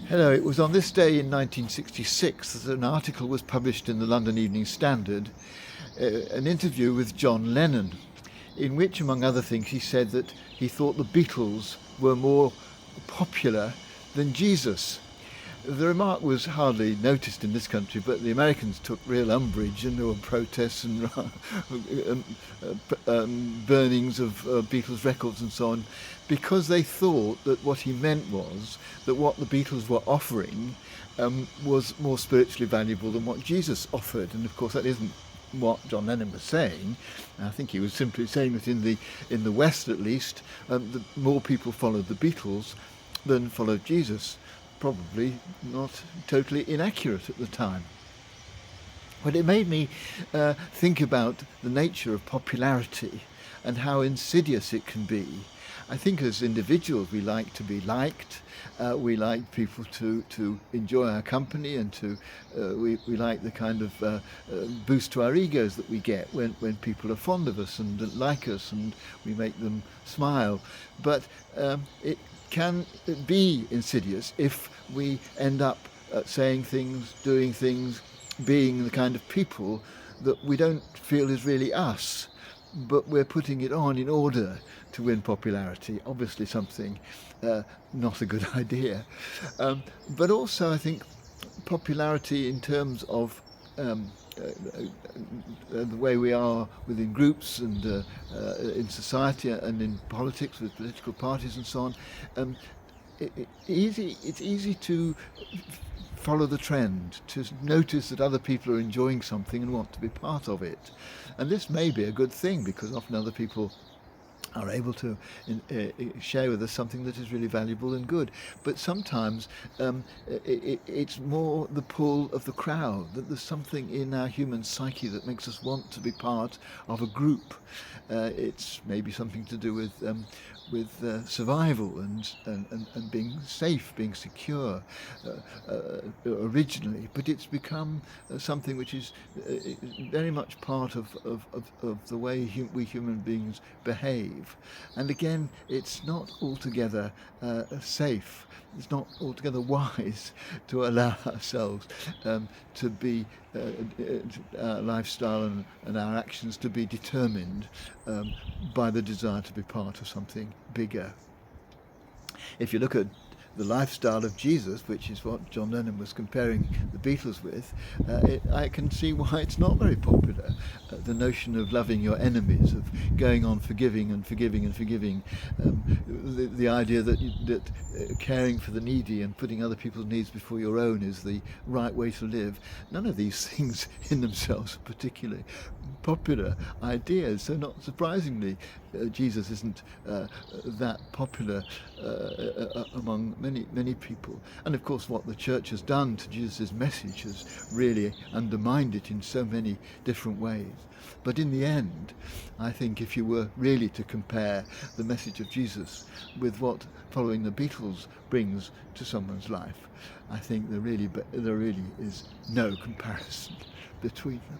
Hello, it was on this day in 1966 that an article was published in the London Evening Standard, an interview with John Lennon, in which, among other things, he said that he thought the Beatles were more popular than Jesus. The remark was hardly noticed in this country, but the Americans took real umbrage, and there were protests and burnings of Beatles records and so on, because they thought that what he meant was that what the Beatles were offering was more spiritually valuable than what Jesus offered. And of course that isn't what John Lennon was saying. I think he was simply saying that in the West, at least, the more people followed the Beatles than followed Jesus. Probably not totally inaccurate at the time. But it made me think about the nature of popularity and how insidious it can be. I think as individuals we like to be liked, we like people to enjoy our company, and we like the kind of boost to our egos that we get when people are fond of us and like us and we make them smile. But it can be insidious if we end up saying things, doing things, being the kind of people that we don't feel is really us, but we're putting it on in order to win popularity. Obviously something not a good idea. But also I think popularity in terms of the way we are within groups and in society and in politics with political parties and so on, it's easy to follow the trend, to notice that other people are enjoying something and want to be part of it. And this may be a good thing, because often other people are able to share with us something that is really valuable and good. But sometimes it's more the pull of the crowd, that there's something in our human psyche that makes us want to be part of a group. It's maybe something to do with survival and being safe, being secure originally, but it's become something which is very much part of the way we human beings behave. And again, it's not altogether safe. It's not altogether wise to allow ourselves to be our lifestyle and our actions to be determined by the desire to be part of something bigger. If you look at the lifestyle of Jesus, which is what John Lennon was comparing the Beatles with, I can see why it's not very popular. The notion of loving your enemies, of going on forgiving and forgiving and forgiving, the idea that caring for the needy and putting other people's needs before your own is the right way to live. None of these things in themselves are particularly popular ideas. So not surprisingly, Jesus isn't that popular among many people. And of course what the church has done to Jesus' message has really undermined it in so many different ways. But in the end, I think if you were really to compare the message of Jesus with what following the Beatles brings to someone's life, I think there really is no comparison between them.